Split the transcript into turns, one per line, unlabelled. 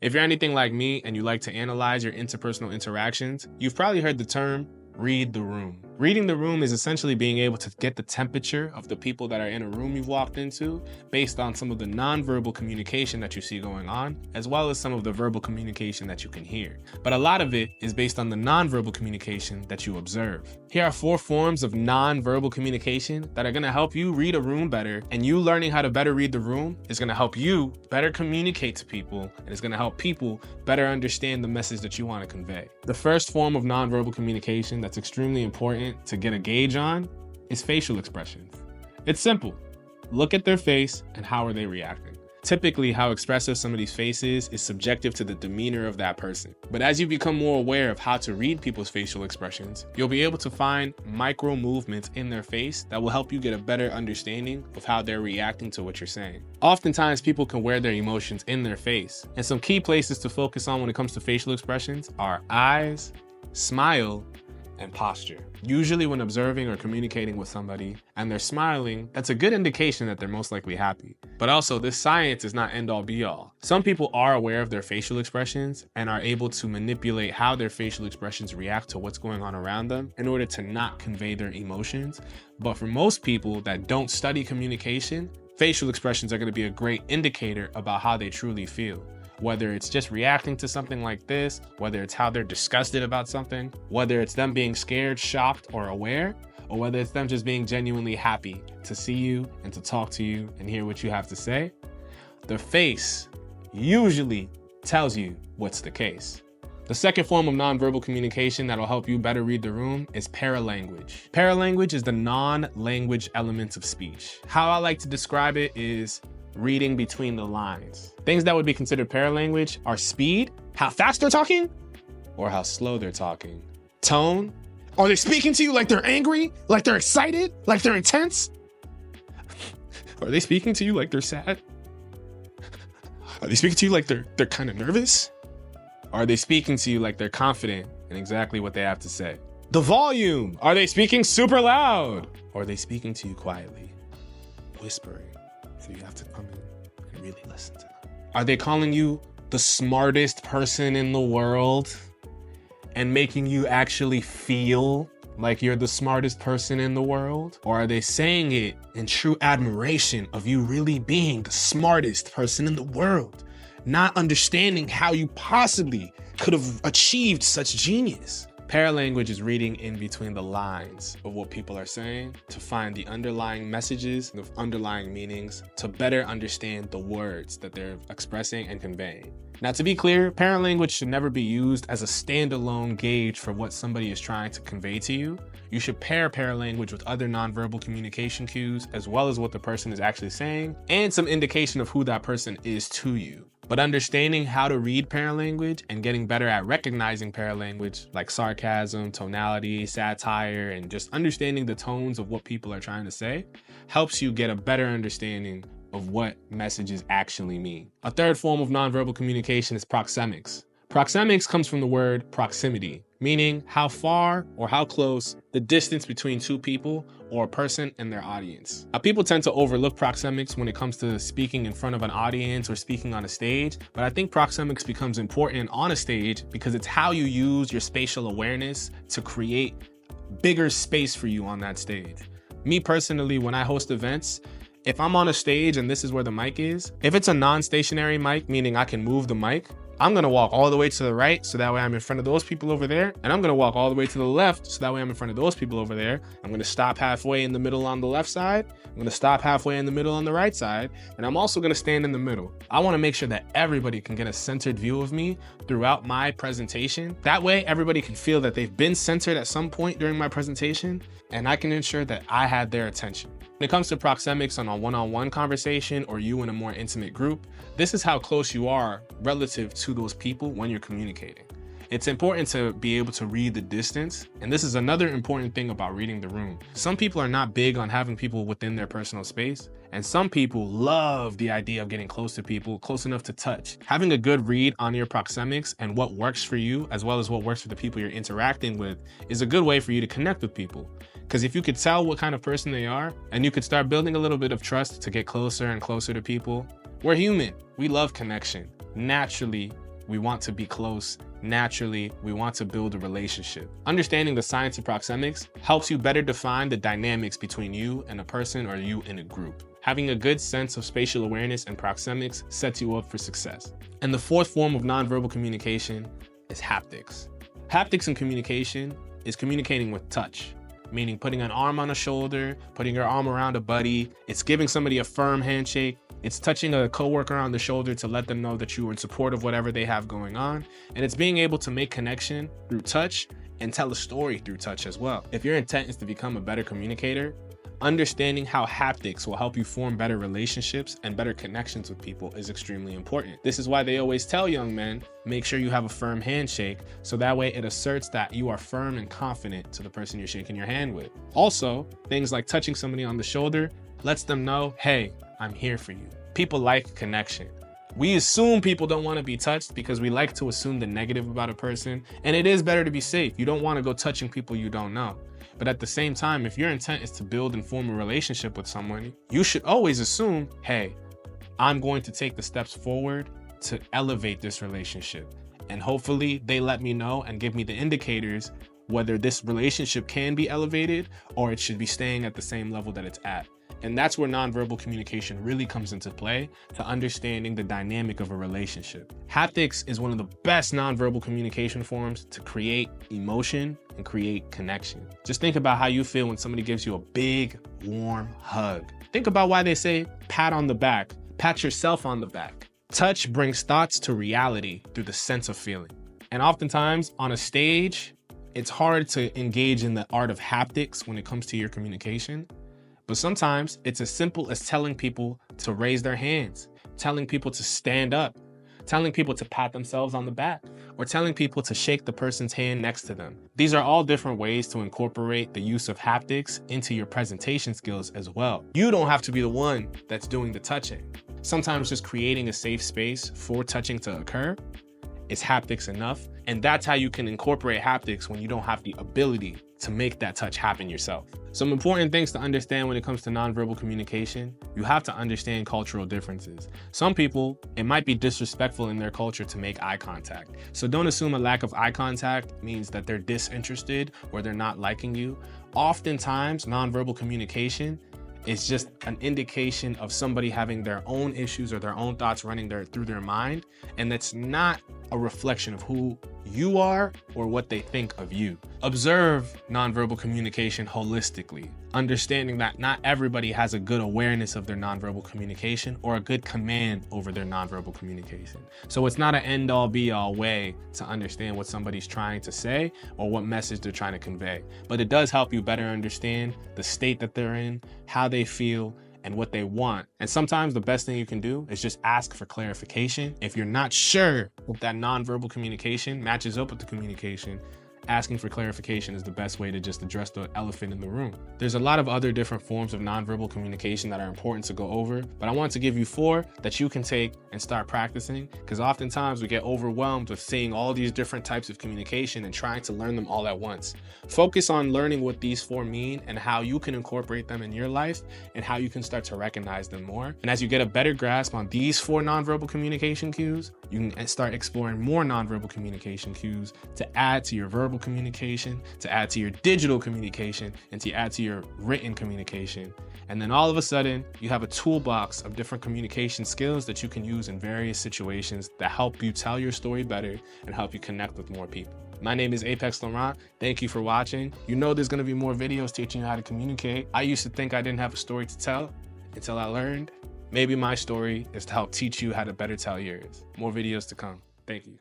If you're anything like me and you like to analyze your interpersonal interactions, you've probably heard the term read the room. Reading the room is essentially being able to get the temperature of the people that are in a room you've walked into based on some of the nonverbal communication that you see going on, as well as some of the verbal communication that you can hear. But a lot of it is based on the nonverbal communication that you observe. Here are 4 forms of nonverbal communication that are gonna help you read a room better, and you learning how to better read the room is gonna help you better communicate to people, and it's gonna help people better understand the message that you wanna convey. The first form of nonverbal communication that's extremely important to get a gauge on is facial expressions. It's simple. Look at their face and how are they reacting. Typically, how expressive somebody's face is subjective to the demeanor of that person. But as you become more aware of how to read people's facial expressions, you'll be able to find micro movements in their face that will help you get a better understanding of how they're reacting to what you're saying. Oftentimes, people can wear their emotions in their face, and some key places to focus on when it comes to facial expressions are eyes, smile, and posture. Usually when observing or communicating with somebody and they're smiling, that's a good indication that they're most likely happy. But also, this science is not end all be all. Some people are aware of their facial expressions and are able to manipulate how their facial expressions react to what's going on around them in order to not convey their emotions. But for most people that don't study communication, facial expressions are going to be a great indicator about how they truly feel. Whether it's just reacting to something like this, whether it's how they're disgusted about something, whether it's them being scared, shocked, or aware, or whether it's them just being genuinely happy to see you and to talk to you and hear what you have to say, the face usually tells you what's the case. The second form of nonverbal communication that'll help you better read the room is paralanguage. Paralanguage is the non-language elements of speech. How I like to describe it is reading between the lines. Things that would be considered paralanguage are speed, how fast they're talking, or how slow they're talking. Tone, are they speaking to you like they're angry, like they're excited, like they're intense? Are they speaking to you like they're sad? Are they speaking to you like they're kind of nervous? Or are they speaking to you like they're confident in exactly what they have to say? The volume, are they speaking super loud? Or are they speaking to you quietly, whispering? So you have to come in and really listen to them. Are they calling you the smartest person in the world and making you actually feel like you're the smartest person in the world? Or are they saying it in true admiration of you really being the smartest person in the world, not understanding how you possibly could have achieved such genius? Paralanguage is reading in between the lines of what people are saying to find the underlying messages, the underlying meanings, to better understand the words that they're expressing and conveying. Now, to be clear, paralanguage should never be used as a standalone gauge for what somebody is trying to convey to you. You should pair paralanguage with other nonverbal communication cues, as well as what the person is actually saying, and some indication of who that person is to you. But understanding how to read paralanguage and getting better at recognizing paralanguage like sarcasm, tonality, satire, and just understanding the tones of what people are trying to say helps you get a better understanding of what messages actually mean. A third form of nonverbal communication is proxemics. Proxemics comes from the word proximity, meaning how far or how close the distance between two people or a person and their audience. Now, people tend to overlook proxemics when it comes to speaking in front of an audience or speaking on a stage, but I think proxemics becomes important on a stage because it's how you use your spatial awareness to create bigger space for you on that stage. Me personally, when I host events, if I'm on a stage and this is where the mic is, if it's a non-stationary mic, meaning I can move the mic, I'm gonna walk all the way to the right so that way I'm in front of those people over there, and I'm gonna walk all the way to the left so that way I'm in front of those people over there. I'm gonna stop halfway in the middle on the left side, I'm gonna stop halfway in the middle on the right side, and I'm also gonna stand in the middle. I wanna make sure that everybody can get a centered view of me throughout my presentation. That way everybody can feel that they've been centered at some point during my presentation, and I can ensure that I had their attention. When it comes to proxemics on a one-on-one conversation or you in a more intimate group, this is how close you are relative to those people when you're communicating. It's important to be able to read the distance, and this is another important thing about reading the room. Some people are not big on having people within their personal space, and some people love the idea of getting close to people, close enough to touch. Having a good read on your proxemics and what works for you, as well as what works for the people you're interacting with, is a good way for you to connect with people. Because if you could tell what kind of person they are, and you could start building a little bit of trust to get closer and closer to people, we're human. We love connection. Naturally, We want to be close naturally. We want to build a relationship. Understanding the science of proxemics helps you better define the dynamics between you and a person or you in a group. Having a good sense of spatial awareness and proxemics sets you up for success. And the fourth form of nonverbal communication is haptics. Haptics in communication is communicating with touch, meaning putting an arm on a shoulder, putting your arm around a buddy. It's giving somebody a firm handshake. It's touching a coworker on the shoulder to let them know that you are in support of whatever they have going on. And it's being able to make connection through touch and tell a story through touch as well. If your intent is to become a better communicator, understanding how haptics will help you form better relationships and better connections with people is extremely important. This is why they always tell young men, make sure you have a firm handshake, so that way it asserts that you are firm and confident to the person you're shaking your hand with. Also, things like touching somebody on the shoulder lets them know, hey, I'm here for you. People like connection. We assume people don't want to be touched because we like to assume the negative about a person, and it is better to be safe. You don't want to go touching people you don't know. But at the same time, if your intent is to build and form a relationship with someone, you should always assume, hey, I'm going to take the steps forward to elevate this relationship. And hopefully they let me know and give me the indicators whether this relationship can be elevated or it should be staying at the same level that it's at. And that's where nonverbal communication really comes into play, to understanding the dynamic of a relationship. Haptics is one of the best nonverbal communication forms to create emotion and create connection. Just think about how you feel when somebody gives you a big, warm hug. Think about why they say pat on the back, pat yourself on the back. Touch brings thoughts to reality through the sense of feeling. And oftentimes on a stage, it's hard to engage in the art of haptics when it comes to your communication. But sometimes it's as simple as telling people to raise their hands, telling people to stand up, telling people to pat themselves on the back, or telling people to shake the person's hand next to them. These are all different ways to incorporate the use of haptics into your presentation skills as well. You don't have to be the one that's doing the touching. Sometimes just creating a safe space for touching to occur is haptics enough. And that's how you can incorporate haptics when you don't have the ability to make that touch happen yourself. Some important things to understand when it comes to nonverbal communication: you have to understand cultural differences. Some people, it might be disrespectful in their culture to make eye contact. So don't assume a lack of eye contact means that they're disinterested or they're not liking you. Oftentimes, nonverbal communication is just an indication of somebody having their own issues or their own thoughts running through their mind, and that's not a reflection of who you are or what they think of you. Observe nonverbal communication holistically, understanding that not everybody has a good awareness of their nonverbal communication or a good command over their nonverbal communication. So it's not an end-all be-all way to understand what somebody's trying to say or what message they're trying to convey, but it does help you better understand the state that they're in, how they feel, and what they want. And sometimes the best thing you can do is just ask for clarification. If you're not sure if that nonverbal communication matches up with the communication, asking for clarification is the best way to just address the elephant in the room. There's a lot of other different forms of nonverbal communication that are important to go over, but I want to give you 4 that you can take and start practicing, because oftentimes we get overwhelmed with seeing all these different types of communication and trying to learn them all at once. Focus on learning what these 4 mean and how you can incorporate them in your life and how you can start to recognize them more. And as you get a better grasp on these 4 nonverbal communication cues, you can start exploring more nonverbal communication cues to add to your verbal communication, to add to your digital communication, and to add to your written communication. And then all of a sudden, you have a toolbox of different communication skills that you can use in various situations that help you tell your story better and help you connect with more people. My name is Apex Laurent. Thank you for watching. You know there's going to be more videos teaching you how to communicate. I used to think I didn't have a story to tell until I learned. Maybe my story is to help teach you how to better tell yours. More videos to come. Thank you.